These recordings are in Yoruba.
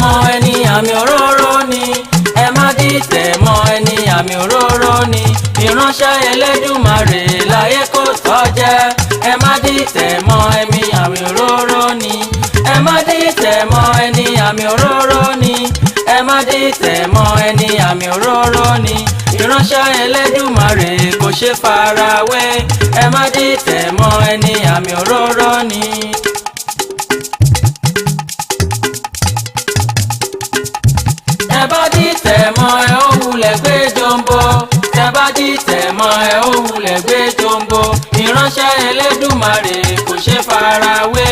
mọ́ ẹni àmì òróró ni ẹ má dìtẹ̀ mọ́ ẹni àmì òróró ni ìránṣẹ́ Elédùmarè láyé kò tọ́ jẹ́ ẹ má dìtẹ̀ mọ́ ẹni àmì òróró ni ẹ má dìtẹ̀ mọ́ ẹni àmì òróró ni ẹ má dìtẹ̀ mọ́ ẹni àmì òróró ni ìránṣẹ́ Elédùmarè kò ṣe farawé ẹ má dìtẹ̀ mọ́ ẹni àmì òróró ni. ẹ bá dìtẹ̀ mọ́ ẹ ó wulẹ̀ gbé jombo ẹ bá dìtẹ̀ mọ́ ẹ ó wulẹ̀ gbé jombo ìránṣẹ́ Elédùmarè kò ṣe farawé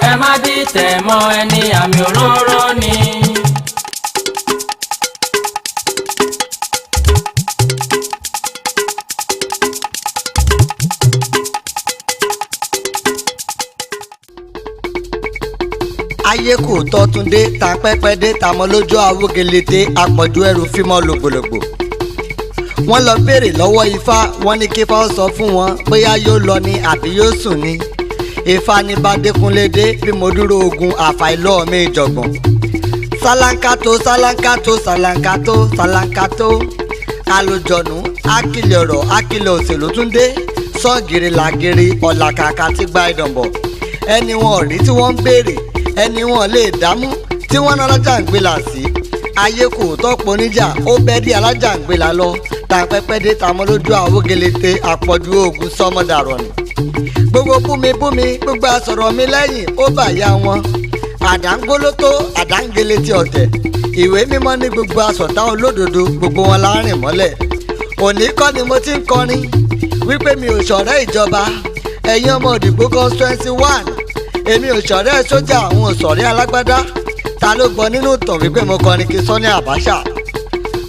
ẹ má dìtẹ̀ mọ́ ẹni àmì òróró ni. ayé kò tọ́ tún dé ta pẹ́pẹ́ dé ta mọ́ lójú awógelete àpọ̀jù ẹrù fímọ́ lògbòlògbò. wọ́n lọ béèrè lọ́wọ́ ifá wọ́n ní kífá ó sọ fún wọn bóyá yóò lọ ni àbí yóò sùn ni. ifá ní bá dékúnlédé bí mo dúró ogun àfàìlọ́ mi ìjọ̀gbọ̀n. sálánkátó sálánkátó sálánkátó sálánkátó alùjọ̀nù ákìlẹ̀ ọ̀rọ̀ ákìlẹ̀ òṣèlú tún dé sọ́ọ̀gìrì làgìrì ọ̀làkàkà ti gba ìdànbọ̀ ẹni wọn ò rí tí wọ́n ń béèrè ẹni wọn lè dámú tí wọ́n ná alájàngbìlà sí. ayé kò tọ́pọ̀ níjà ó bẹ́ dí alájàngbìlà lọ tàpẹ́pẹ́ dé tamọ́ lójú àwògelete àpọ̀jù oògùn sọmọdàrọ̀ ni. gbogbo búmi gbogbo àsọ̀rọ̀ mi lẹ́yìn ó bà ya wọn. àdángólótó àdángélé ti ọ̀tẹ̀ ìwé mímọ́ ní gbogbo àsọ̀tá olódodo gbogbo wọn láàrin mọ́lẹ̀. òní kọ́ ni mo ti ń kọrin wípé mi ò ṣọ̀rẹ́ ìjọba ẹ̀yin ọmọ òdìgbò constituency 1 èmi ò ṣọ̀rẹ́ sójà àwọn òṣọ̀rẹ́ alágbádá ta ló gbọ́ nínú ìtàn wípé mo kọrin kí Sani Abacha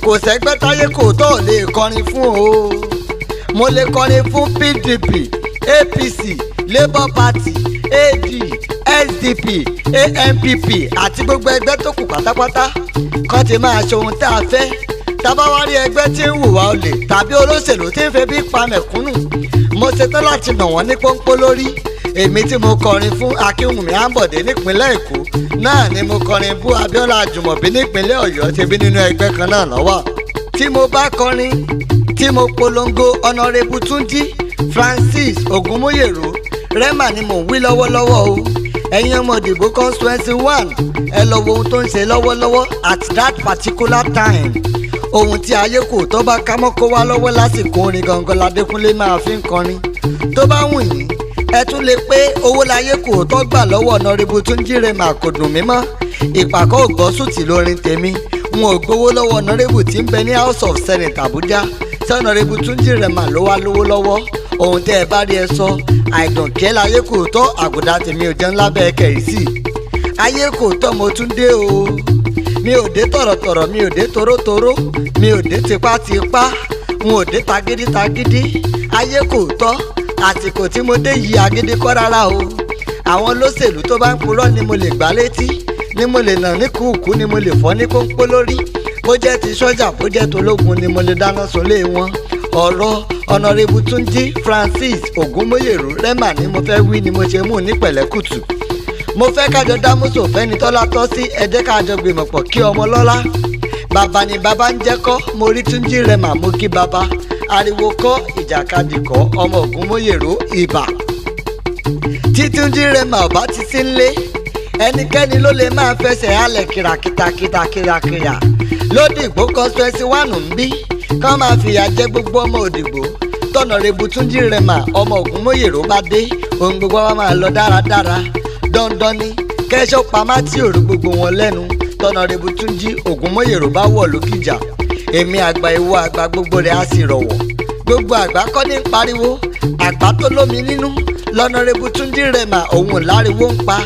kò sẹ́gbẹ́ táyé kò tó ò lè kọrin fún o mo lè kọrin fún PDP APC Labour Party AD SDP ANPP àti gbogbo ẹgbẹ́ tó kù pátápátá kán ti máa ṣe ohun tá a fẹ́ tábà wá rí ẹgbẹ́ tí ń hùwà olè tàbí olóṣèlú tí ń fẹ́ bí pa mẹ̀kúnnù mo ṣetán láti nà wọ́n ní pọ́npọ́ lórí. èmi tí mo kọrin fún Akínwùmí Àǹbọ̀dé nípínlẹ̀ Èkó náà ni mo kọrin fún Abíọ́lá Àjùmọ̀bí nípínlẹ̀ Ọ̀yọ́ ti bí nínú ẹgbẹ́ kan náà lọ́wọ́. tí mo bá kọrin tí mo polongo Honorable Túnjí Francis Ògúnmóyèrò Rema ni mò ń wí lọ́wọ́lọ́wọ́ o. ẹ̀yin ọmọ ìdìbò constituency 1 ẹ lọ wo ohun tó ń ṣe lọ́wọ́lọ́wọ́ at that particular time. ohun tí ayé kò tó bá kámọ́ kó wá lọ́wọ́ lásìkò orin gangan ládékúnlé máa fi ń kọrin. tó bá wù yín ẹ tún lè pé owó láyé kò tó gbà lọ́wọ́ Honorable Túnjí Rema kò dùn mí mọ́. ìpàkọ́ ògbọ́sùtì lórin tèmi n ò gbowó lọ́wọ́ Honorable tí ń bẹ ní House of Senate Abuja tí Honorable Túnjí Rema ló wá lówó lọ́wọ́. ohun tẹ́ ẹ bá rí ẹ sọ àìdànkẹ́ láyé kò tó àgùdá tèmi ò jẹun lábẹ́ kẹ̀rìsì. ayé kò tó mo tún dé o mi ò dé tọ̀rọ̀tọ̀rọ̀ mi ò dé torótoró mi ò dé tipátipá n ò dé tagídítagídí. ayé kò tọ́ àsìkò tí mo dé yìí agídí kọ́ rárá o. àwọn olóṣèlú tó bá ń purọ́ ni mo lè gbá létí ni mo lè nà ní kúùkú ni mo lè fọ́ ní pọ́npọ́ lórí bó jẹ́ ti sọ́jà bó jẹ́ tológun ni mo lè dáná sunlé wọn. ọ̀rọ̀ Honorable Túnjí Francis Ògúnmóyèrò Rema ni mo fẹ́ wí ni mo ṣe mú ní pẹ̀lẹ́kùtù. mo fẹ́ kájọ dámúsò fẹ́ni tọ́lá tọ́ sí ẹ jẹ́ kájọ gbìmọ̀ pọ̀ kí ọmọ lọ́lá. bàbá ni bàbá ń jẹ́ kọ́ mo rí Túnjí Rema mo kí bàbá ariwo kọ́ ìjàkadì kọ́ ọmọ Ògúnmóyèrò ibà. tí Túnjí Rema ọba ti sí nlé ẹnikẹ́ni ló lè máa fẹsẹ̀ halẹ̀ kìràkìtà lódìgbò constituency 1 ń bí kán máa fìyà jẹ gbogbo ọmọ òdìgbò. Honorable Túnjí Rema ọmọ Ògúnmóyèrò bá dé ohun gbogbo wa máa lọ dáradára. dandan ni kẹ́sọ́ pamá tí òru gbogbo wọn lẹ́nu Honorable Túnjí Ògúnmóyèrò bá wọ̀ lókìjà. èmi àgbà ìwọ àgbà gbogbo rẹ̀ á sì rọ̀wọ̀. gbogbo àgbà kọ́ ní pariwo àgbà tó lómi nínú Honorable Túnjí Rema òun láriwo ń pa.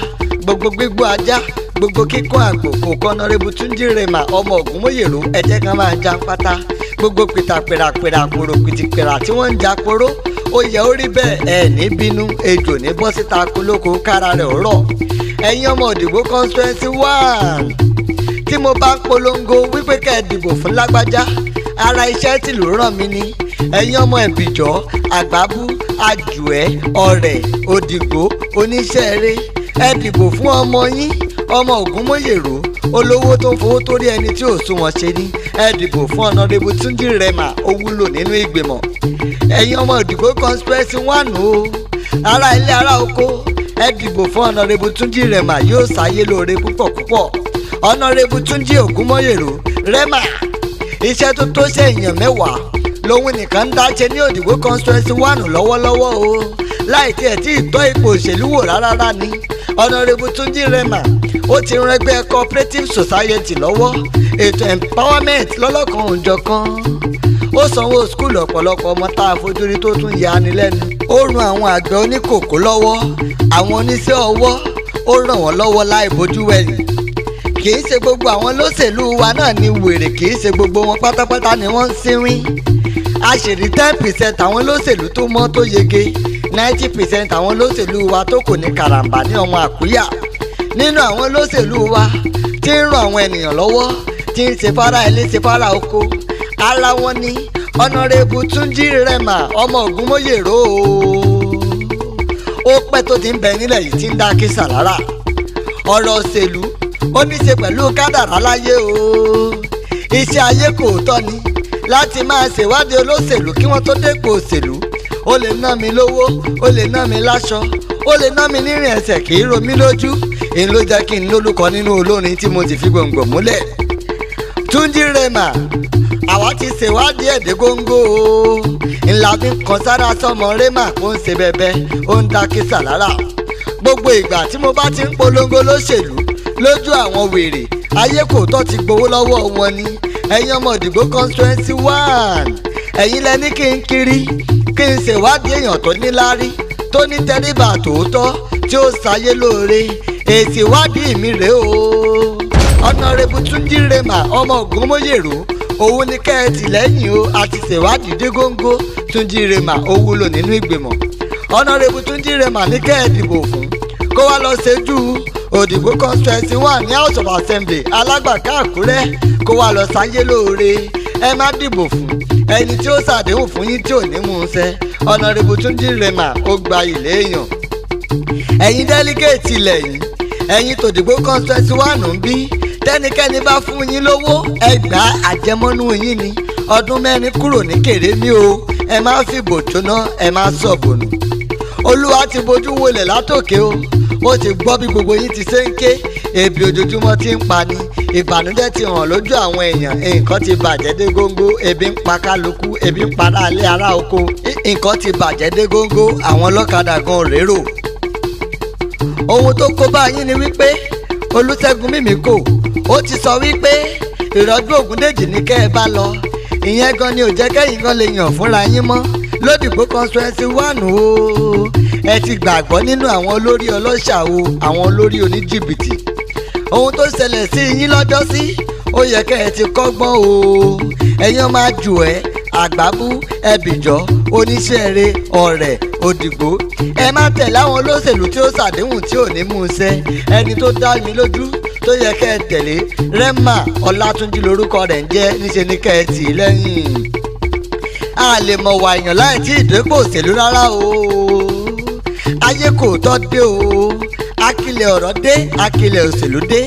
gbogbo gbígbó ajá gbogbo kíkọ́ àgbò kò kọ́ Honorable Túnjí Rema ọmọ Ògúnmóyèrò ẹ̀jẹ̀ kan máa já pátá. gbogbo pìtàpìràpìrà kòrò pìtìpìrà tí wọ́n ń ja poró ó yẹ ó rí bẹ́ẹ̀ ẹ̀ ní bínú ejò ní bọ́ síta kólókó kára rẹ̀ ọ̀rọ̀. ẹ̀yin ọmọ òdìbò constituency 1 tí mo bá ń polongo wípé kẹ́ ẹ dìbò fún lágbájá ara iṣẹ́ tí ló ràn mí ni. ẹ̀yin ọmọ ẹ̀bìjọ́ àgbábú àjùẹ́ ọ̀rẹ́ òdìgbò oníṣẹ́ eré ẹ dìbò fún ọmọ yín ọmọ Ògúnmóyèrò olówó tó ń fowó torí ẹni tí ò sunwọ̀n ṣe ni ẹ dìbò fún ọ̀nàrẹ́bù Túnjí Rẹ̀mà ó wúlò nínú ìgbìmọ̀. ẹ̀yin ọmọ Òdìgbò constituency 1 o ará ilé ará oko ẹ dìbò fún ọ̀nàrẹ́bù Túnjí Rẹ̀mà yóò ṣàyé lóore púpọ̀ púpọ̀. ọ̀nàrẹ́bù Túnjí Ògúnmóyèrò Rẹ̀mà iṣẹ́ tó tó ṣe èèyàn 10 lòun nìkan ń dáṣe ní Òdìgbò constituency 1 lọ́wọ́lọ́wọ́ o láì tiẹ̀ tí ì tọ́ ipò òṣèlú wò rárá ni. ọ̀nàrẹ́bù Túnjí Rẹ̀mà ó ti ran ẹgbẹ́ cooperative society lọ́wọ́ ètò empowerment lọ́lọ́kan òjọ̀kan ó sanwó skul ọ̀pọ̀lọpọ̀ ọmọ tá a fojú rí tó tún yani lẹ́nu ó ran àwọn àgbẹ̀ oníkòkó lọ́wọ́ àwọn oníṣẹ́ ọwọ́ ó ràn wọ́n lọ́wọ́ láì bójú wẹ̀yìn. kì í ṣe gbogbo àwọn olóṣèlú wa náà ní wèrè kì í ṣe gbogbo wọn pátápátá ni wọ́n ń sínwín. a ṣì rí 10% àwọn olóṣèlú tó mọ́ tó yege 90% àwọn olóṣèlú wa tó kò ní karambà ní ọmọ àkúyà. nínú àwọn olóṣèlú wa tí ń ran àwọn ènìyàn lọ́wọ́ tí ń ṣe fara ilé ṣe fara oko ara wọn ni ọ̀nàrẹ́bù Túnjí Rẹ̀mà ọmọ Ògúnmóyèrò ó pẹ́ tó ti ń bẹ nílẹ̀ yìí tí ń dá kísà lára. ọ̀rọ̀ òṣèlú ó ní ṣe pẹ̀lú kádàrá láyé o iṣẹ́ ayé kò tọ́ ni láti máa ṣèwádìí olóṣèlú kí wọ́n tó dépò òṣèlú. ó lè ná mi lówó ó lè ná mi láṣọ ó lè ná mi nírìn ẹsẹ̀ kì í ro mí lójú èyí ló jẹ́ kí n lólùkọ́ nínú olórin tí mo ti fi gbòǹgbò múlẹ̀. Túnjí Rẹ̀mà àwa ti ṣèwádìí ẹ̀dẹ́ góńgó o ńlá fi kan sára sọmọ Rẹ̀mà kó ń ṣe bẹbẹ ó ń dá kísà lára. gbogbo ìgbà tí mo bá ti ń polongo lóṣèlú lójú àwọn wèrè ayé kò tọ́ ti gbowó lọ́wọ́ wọn ni. ẹ̀yin ọmọ Òdìgbò constituency 1 ẹ̀yin lẹ́ni kí n kiri kí n ṣèwádìí èèyàn tó níláárí tó ní tẹríba tòótọ́ tí ó ṣayé lóore èsì ìwádìí mi rèé o. ọ̀nàrẹ́bù Túnjí Rẹ̀mà ọmọ Ògúnmóyèrò òun ni kẹ́ẹ̀tì lẹ́yìn o àti ṣèwádìí dé góńgó Túnjí Rẹ̀mà ó wúlò nínú ìgbìmọ̀. ọ̀nàrẹ́bù Túnjí Rẹ̀mà ní kẹ́ẹ̀dìbò fún kó wá lọ ṣojú Òdìgbò constituency 1 ní House of Assembly Alágbàká Àkúrẹ́ kó wá lọ ṣayé lóore. ẹ má dìbò fún ẹni tí ó ṣàdéhùn fún yín tí ò ní mú un ṣẹ. ọ̀nàrẹ́bù Túnjí Rẹ̀mà ó gba ilé èèyàn. ẹ̀yin délígéètì lẹ́yìn ẹ̀yin tòdìgbò constituency 1 ń bí tẹ́nikẹ́ni bá fún yín lówó ẹgbà àjẹmọ́nú yín ni ọdún 4 kúrò ní kéré ní o ẹ má fìbò jóná ẹ má sọ̀bọ̀nù. olúwa ti bojú wọlé látòkè o ó ti gbọ́ bí gbogbo yín ti ṣe ń ké ebi ojoojúmọ́ ti ń pa ni ìbànújẹ́ ti hàn lójú àwọn èèyàn nǹkan ti bàjẹ́ dé góńgó ebi ń pa kálukú ebi ń para alẹ́ ará oko nǹkan ti bàjẹ́ dé góńgó àwọn ọlọ́kadà gan rérò. ohun tó kó bá yín ni wípé Olúṣẹ́gun Mímíkò ó ti sọ wípé ìrọ́jú Ògúndèjì ní kẹ́ ẹ bá lọ ìyẹn gan ni ò jẹ́ kẹ́yìn gan lè yàn fúnra yín mọ́ lódìgbò constituency 1 o ẹ ti gbàgbọ́ nínú àwọn olórí ọlọ́ṣà o àwọn olórí oníjìbìtì. ohun tó ṣẹlẹ̀ sí yín lọ́jọ́ sí ó yẹ kẹ́ ẹ ti kọ́gbọ́n o ẹ̀yin ọmọ àjù ẹ̀ àgbábú ẹbìjọ́ oníṣẹ́ẹ̀rẹ́ ọ̀rẹ́ Òdìgbò ẹ má tẹ̀lé àwọn olóṣèlú tí ó ṣàdéhùn tí ò ní mú un ṣẹ. ẹni tó dá mi lójú tó yẹ kẹ́ ẹ tẹ̀lé Rẹ̀mà Ọlátúnjí lórúkọ rẹ̀ ń jẹ́ níṣẹ́ ní kẹ́ ẹ tì í lẹ́yìn. a lè mọ̀ wà èèyàn láì tí ìdépò òṣèlú rárá o ayé kò tọ́ dé o akilẹ̀ ọ̀rọ̀ dé akilẹ̀ òṣèlú dé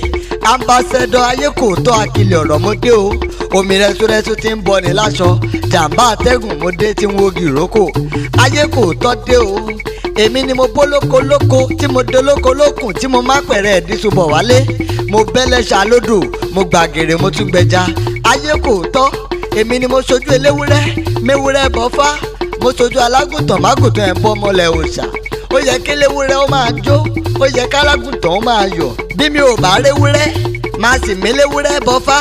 ambassador ayé kò tọ́ akilẹ̀ ọ̀rọ̀ mo dé o omi rẹ́súrẹ́sú ti ń bọ ní láṣọ jàǹbá àtẹ̀gùn mo dé tí ń wogi ìrókò ayé kò tọ́ dé o èmi ni mo bó lóko lóko tí mo dé lóko lókùn tí mo má pẹ̀rẹ̀ ẹ̀dísùbọ̀ wálé mo bẹ́lẹ́ṣà lódò mo gbàgèrè mo tún gbẹja ayé kò tọ́ èmi ni mo ṣojú eléwúrẹ́ méwúrẹ́ bọ́fá mo ṣojú alágùntàn mágùntàn ẹ̀ bọ́ mọ́lẹ̀ òòṣà ó yẹ kí eléwúrẹ́ ó máa jó ó yẹ kálágùntàn ó máa yọ̀ bí mi ò bá réwúrẹ́ máa sì méléwúrẹ́ bọ́fá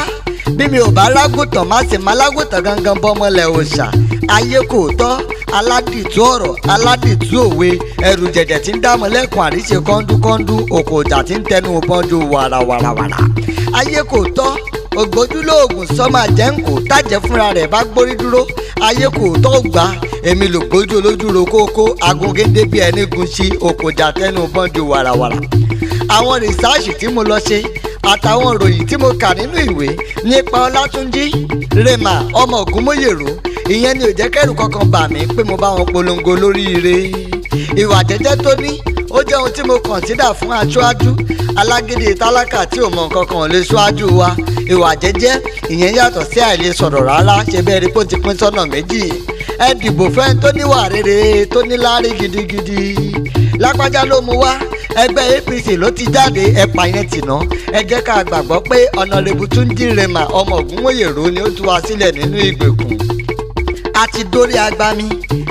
bí mi ò bá lágùntàn máa sì má lágùntàn gangan bọ́ mọ́lẹ̀ òòṣà ayé kò tọ́ aládìtú ọ̀rọ̀ aládìtú òwe ẹrù jẹ̀jẹ̀ tí ń dámọ̀ lẹ́kùn àríṣe kọ́ńdúkọ́ńdú òkò ọjà tí ń tẹnu bọ́njú wàràwàràwàrà ayé kò tọ́ ògbójúlóògùn sọ́mà jẹ́ǹkó tàjẹ́ fúnra rẹ̀ bá gbórí dúró ayé kò tọ́ gbà èmi lò gbójú olójúro kókó agungédé bí ẹni gun sí òkòjà tẹnu bọ́njú wàràwàrà. àwọn rìsáàsì tí mo lọ ṣe àtàwọn ìròyìn tí mo kà nínú ìwé nípa Ọlátúnjí Rẹ̀mà ọmọ Ògúnmóyèrò ìyẹn ni ò jẹ́ kẹ́rù kankan bà mí pé mo bá wọn polongo lóríire. ìwà jẹ́jẹ́ tó ní ó jẹ́ ohun tí mo kọ̀nsídà fún aṣáájú alágídí tálákà tí ò mọ nǹkan kan ò lè ṣáájú wa. Ìwà jẹ́jẹ́ ìyẹn yàtọ̀ sí àìlè sọ̀rọ̀ rárá, ṣe bẹ́ẹ̀ rí pé ó ti pín sọ́nà méjì. Ẹ dìbò fẹ́ni tó níwà rere tó níláárí gidigidi. Lágbájá ló mú wá, ẹgbẹ́ APC ló ti jáde, ẹ̀pà yẹn tì ná. Ẹ jẹ́ ká gbàgbọ́ pé Honorable Túnjí Rema ọmọ Ògúnmóyèrò ni ó tú wa sílẹ̀ nínú ìgbèkùn. A ti dórí agbami,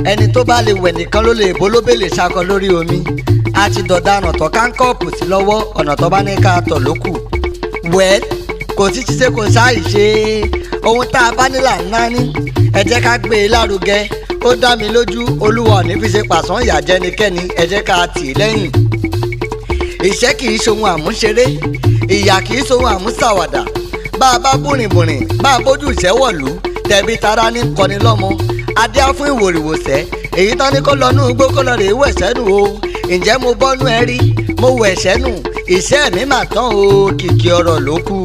ẹni tó bá lè wẹ̀ nìkan ló lè bólóbèlè ṣakọ lórí omi. A ti dọ̀daràn tó káńkọ́ọ̀pù sí lọ́wọ́, ọ̀nà tó bá ní ká tọ̀ ló kù. Wẹ́ẹ́ kò sí ṣíṣe kò sáì ṣe ohun tá a bá nílà ńlá ní. Ẹ jẹ́ ká gbé e lárugẹ, ó dá mi lójú Olúwa ò ní fi ṣe pàṣán ìyà jẹnikẹ́ni, ẹ jẹ́ ká tì í lẹ́yìn. Ìṣẹ́ kì í ṣohun àmúṣeré, ìyà kì í ṣohun àmúṣàwàdà. Bá a bá búrìnbùrìn, bá a bójú ìṣẹ́wọ̀lú, tẹ̀bí tara ní kọni lọ́mọ. Adé á fún ìwòrìwòsẹ́, èyí tán ní kó lọ nú igbó kó lọ rèé wẹ̀ sẹ́nu o. Ǹjẹ́ mo bọ́nú ẹ rí, mo wẹ̀ sẹ́nu, ìṣẹ́ mi mà tán o, kìkì ọ̀rọ̀ ló kù.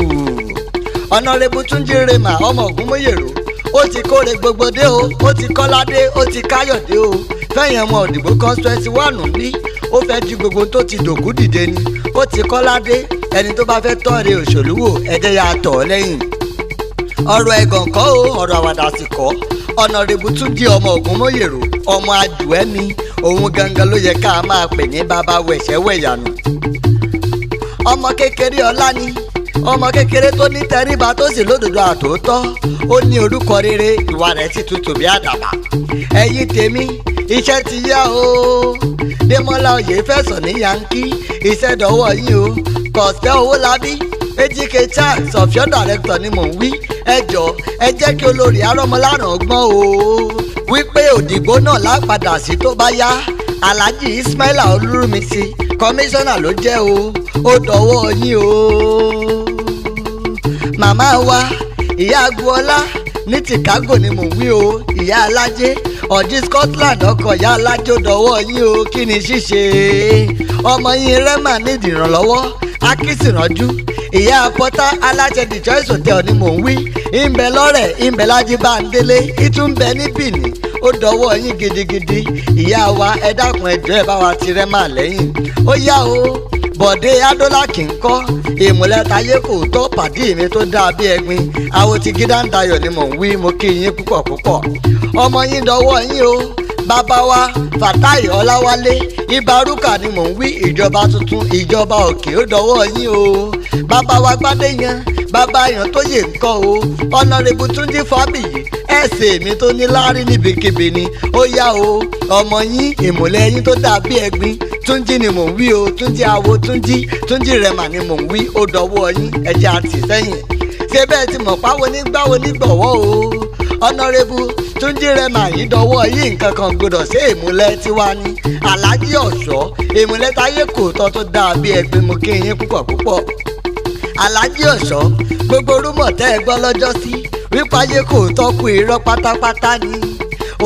Honorable Túnjí Rema ọmọ Ògúnmóyèrò, ó ti kóre gbogbo dé o, ó ti kọ́ládé, ó ti káyọ̀dé o. Fẹ́yìn ọmọ òdìbò constituency 1 bí ó fẹ́ ju gbogbo tó ti dòkú dìde ni. Ó ti kọ́ládé, ẹni tó bá fẹ́ tọ́ọ̀rẹ́ òṣèlú wò ẹ̀jẹ̀ ya tọ̀ ọ́ lẹ́yìn. Ọ̀rọ̀ ẹ̀gàn kọ́ o, ọ̀rọ̀ àwàdà sì kọ́. Honorable Túnjí ọmọ Ògúnmóyèrò ọmọ àjùẹ́mi, òun gangan ló yẹ ká máa pè ní bàbá wẹ̀ṣẹ̀wẹ̀yànù. Ọmọ kékeré ọlá ni, ọmọ kékeré tó ní tẹríba tó sì lódodo àtòótọ́. Ó ní orúkọ rere, ìwà rẹ̀ sì tutù bí àdàbà. Ẹ̀yin tèmi, iṣẹ́ ti yá o. Démọ́lá Oyèfẹ̀sọ̀ ní Yankí, iṣẹ́ dọ̀wọ́ yín o. Kọ̀sẹ́ Owólabí, Ejike Charles Ọ̀fíọ́ director ni mò ń wí. Ẹ jọ̀ọ́ ẹ jẹ́ kí olórí Arọ́mọláràn gbọ́n o. Wípé òdìgbò náà lápadà sí tó bá yá. Alhaji Ismaila Olúrúmisi kọmíṣánná ló jẹ́ o. Ó dọ̀wọ́ yín o. Màmá wa ìyá Agboola ní Chicago ni mò ń wí o. Ìyá Alájé ọ̀jí Scotland ọkọ̀ ìyá Alájé ó dọ̀wọ́ yín o. Kí ni ṣíṣe? Ọmọ yín Rema nídìí ìrànlọ́wọ́, Akínsìrànjú. Ìyá Pọ́tà aláṣẹ The Choice Hotel ni mò ń wí. Ìbẹ̀ lọ́rẹ̀, ìbẹ̀ lájí Bándélé, ìtúnbẹ̀ ní Bìní. Ó dọ̀wọ́ yín gidigidi. Ìyá wa ẹ dákun ẹ jọ̀ọ́ ẹ bá wa ti Rema lẹ́yìn. Ó yá o. Bọ̀dé Adólàkì ń kọ́, ìmùlẹ̀ tayé kò tó pàdé mi tó dáa bí ẹ̀gbin. Àwọn ti Gídáńdayọ̀ ni mò ń wí, mo kí yín púpọ̀ púpọ̀. Ọmọ yín dọ̀wọ́ yín o. Bàbá wa Fatai Ọláwálé Ìbárúkà ni mò ń wí, ìjọba tuntun ìjọba òkè ó dọ̀wọ́ yín o. Bàbá wa Gbádéyan, bàbá yàn tó yè ń kọ́ o. Honorable Túnjí Fábíyì, ẹ̀sẹ̀ mi tó ní láárí níbikíbi ni. Ó yá o, ọmọ yín ìmùlẹ̀ yín tó dà bí ẹ̀gbin. Túnjí ni mò ń wí o, Túnjí awo Túnjí Rema ni mò ń wí, ó dọ̀wọ́ yín ẹ̀jẹ̀ àti sẹ́yìn. Ṣé bẹ́ẹ̀ ti mọ̀ páwo nígbàwo nígbọ̀wọ́ o. Honorable Túnjí Rema yìí dọ̀wọ́ yín, nǹkan kan gbọdọ̀ sí ìmùlẹ̀ tiwa ni. Alhaji Ọ̀ṣọ́, ìmùlẹ̀ táyé kò tọ́ tó dáa bí ẹ̀gbin, mo kí yín púpọ̀ púpọ̀. Alhaji Ọ̀ṣọ́, gbogbo rúmọ̀ tẹ́ ẹ gbọ́ lọ́jọ́ sí wípé ayé kò tọ́kù irọ́ pátápátá ni.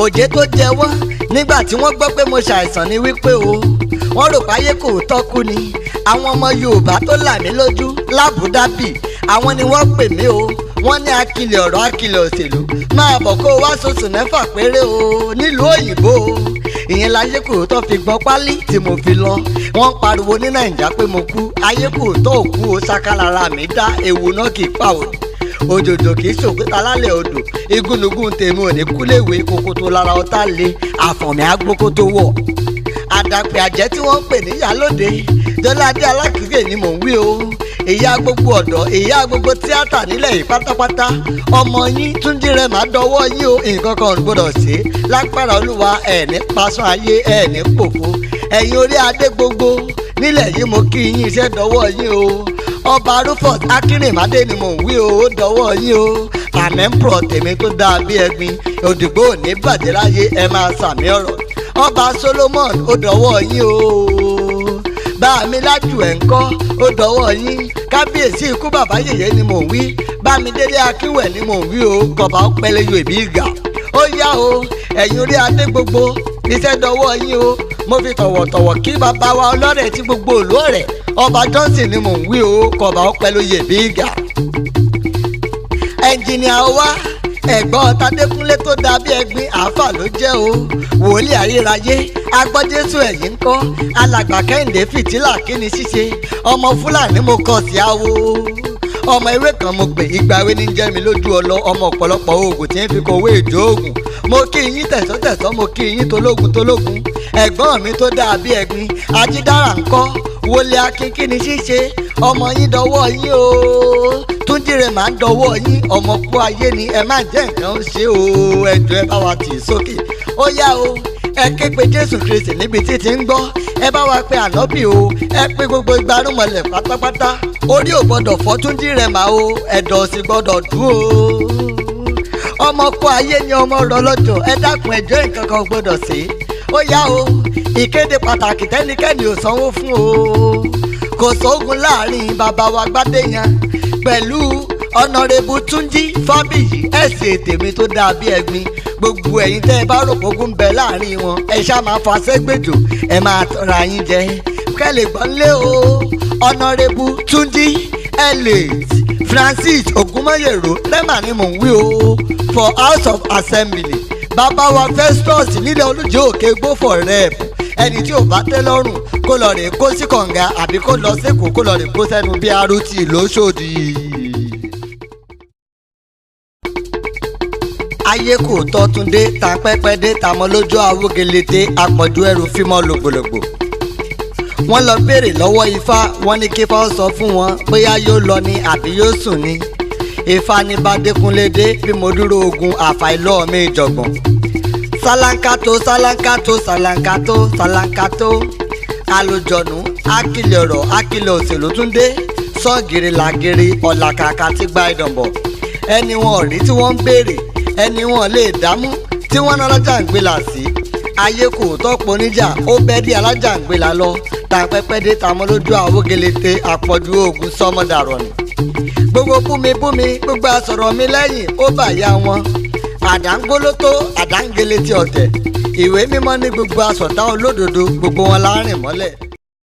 Òjé tó jẹ wọ́n nígbà tí wọ́n gbọ́ pé mo ṣàìsàn ni wípé o. Wọ́n rò pé ayé kò tọ́kù ni. Àwọn ọmọ Yorùbá tó là mí lójú l'Ábúdábì, àwọn ni wọ́n pè mí o. Wọ́n ní akilẹ̀ ọ̀rọ̀ akilẹ̀ òṣèlú, máa bọ̀ kó o wá sóṣù 9 péré o nílùú òyìnbó o. Ìyẹn láyé kò tó fi gbọ́n pálí tí mo fi lọ. Wọ́n pariwo ní Nàìjíríà pé mo kú, ayé kò tó òkú o. Ṣakalára mi dá, ewu náà kì í pa òdò. Òjòjò kì í ṣòkúta lálẹ́ odò. Igúnnugún tèmi ò ní kúléwé, kókó tó lára ọ̀tá le, àfọ̀mí agbókó tó wọ̀. Àdàpè àjẹ́ tí wọ́n ń pè ní Ìyálóde, Jọládé Alákìíyè ni mò ń wí o. Ìyá gbogbo ọ̀dọ́, ìyá gbogbo tíátà nílẹ̀ yìí pátápátá. Ọmọ yín Túnjí Rema dọ̀wọ́ yín o, nǹkan kan ò gbọdọ̀ ṣe. Lágbára Olúwa ẹ̀ ní pasán ayé, ẹ̀ ní pòfo. Ẹ̀yin orí adé gbogbo nílẹ̀ yìí mo kí yín, iṣẹ́ dọ̀wọ́ yín o. Ọba Rufus Akínrìnmádé ni mò ń wí o, ó dọ̀wọ́ yín o. Àmẹ́ńpọ̀ tèmi tó dáa bí ẹ̀gbin, òdìgbò ò ní bàjẹ́ láyé, ẹ máa sàmì ọ̀rọ̀. Ọba Solomon, ó dọ̀wọ́ yín o. Bámilájù ẹ̀ ń kọ́, ó dọ̀wọ́ yín. Kábíyèsí ikú bàbá yèyé ni mò ń wí. Bámidélé Akínwẹ̀ ni mò ń wí o. Kọ̀bá pẹ́lẹ́ yóò ìbí ìgà. Ó yá o, ẹ̀yin orí adé gbogbo, iṣẹ́ dọ̀wọ́ yín o. Mo fi tọ̀wọ̀tọ̀wọ̀ kí bàbá wa ọlọ́rẹ̀ tí gbogbo òlú ọ̀rẹ́. Ọba Johnson ni mò ń wí o. Kọ̀bá pẹ́lẹ́ yóò ìbí ìgà. Ẹnjìnìà wa ẹ̀gbọ́n Tadékúnlé tó dàbí ẹ̀gbin àáfà ló jẹ́ o wòlíì ayérayé agbọ́jésù ẹ̀yìn ńkọ́ alàgbà Kẹ́hìndé fìtílà kí ni ṣíṣe ọmọ Fúlàní mo kọ sí àwo ọmọ ewé kan mo pè igba ewé ní jẹ́ mi lójú ọlọ ọmọ ọ̀pọ̀lọpọ̀ oògùn tí ń fi kọ̀wé ìjọ oògùn mo kí yín tẹ̀sọ́tẹ̀sọ́ mo kí yín tológun ẹ̀gbọ́n mi tó dàbí ẹ̀gbin ajídára ńkọ́ wọlé akin kí ni ṣíṣe ọmọ yín dọwọ́ yín o Túnjí rẹ̀ máa ń dọwọ́ yín ọmọ kú ayé ni ẹ má jẹ́ nǹkan ṣe o ẹjọ́ ẹ bá wa tì í sókè ó yá o ẹ ké pe Jésù Kristi níbi tí ti ń gbọ́ ẹ bá wa pe ànábì o ẹ pe gbogbo igbarúmọlẹ̀ pátápátá orí ò gbọ́dọ̀ fọ́ Túnjí rẹ̀ máa o ẹ̀dọ̀ sì gbọ́dọ̀ dùn o ọmọ kú ayé ni ọmọ rọ lọ́jọ́ ẹ dákun ẹjọ́ nǹkan kan gbọ́dọ̀ sí ó yá o ìkéde pàtàkì tẹ́nikẹ́ni ò sanwó fún o kò sóògùn láàrin bàbá wa Gbádéyàn pẹ̀lú ọ̀nàrẹ́bù Túnjí Fábíyì ẹ̀sìn tèmi tó dàbí ẹ̀gbin gbogbo ẹ̀yin tẹ́ ẹ bá rò pógún ń bẹ láàrin wọn ẹ ṣáà máa fa sẹ́gbẹ̀jọ ẹ máa tọ́ra yín jẹ kẹ́lẹ̀ gbọ́nlé o ọ̀nàrẹ́bù Túnjí Elliot Francis Ògúnmọ́yèrò lẹ́mà ni mò ń wí o for House of Assembly bàbá wa Festus nílẹ̀ Olújẹ́ Òkè gbófò rep ẹni tí ò bá tẹ́ lọ́rùn kó lọ rè kó sí kànga àbí kó lọ sékòó kó lọ rè kó sẹ́nu bí arútì lóṣòdì. ayé kò tọ́ Túndé ta pẹ́pẹ́ dé ta mọ́ lójú awógelete àpọ̀jù ẹrù fímọ́ lògbòlògbò. wọ́n lọ béèrè lọ́wọ́ Ifá wọ́n ní kí Ifá sọ fún wọn bóyá yóò lọ ni àbí yóò sùn ni. Ifá ní Bádékúnlé dé bí mo dúró ogun àfàìlọ́ mi ìjọ̀gbọ̀n. Sálánkátó sálánkátó sálánkátó sálánkátó alùjọ̀nù akílẹ̀ ọ̀rọ̀ akílẹ̀ òṣèlú Túndé sọ́ọ̀gìrì làgìrì ọ̀làkàkà tí gba ìdànbọ̀ ẹni wọn ò rí tí wọ́n ń béèrè ẹni wọn lè dámú tí wọ́n ná alájàngbìlà sí ayé kò tọ́pọ̀ níjà ó bẹ́ dí alájàngbìlà lọ tàpẹ́pẹ́ dé tamọ́ lójú àwògelete àpọ̀jù oògùn sọmọdàrọ̀ ni gbogbo búmi gbogbo àsọ̀rọ̀ mi lẹ́yìn ó bàyá wọn àdángólótó àdángele ti ọ̀tẹ̀ ìwé mímọ́ ní gbogbo asọ̀tá olódodo gbogbo wọn láàrin mọ́lẹ̀.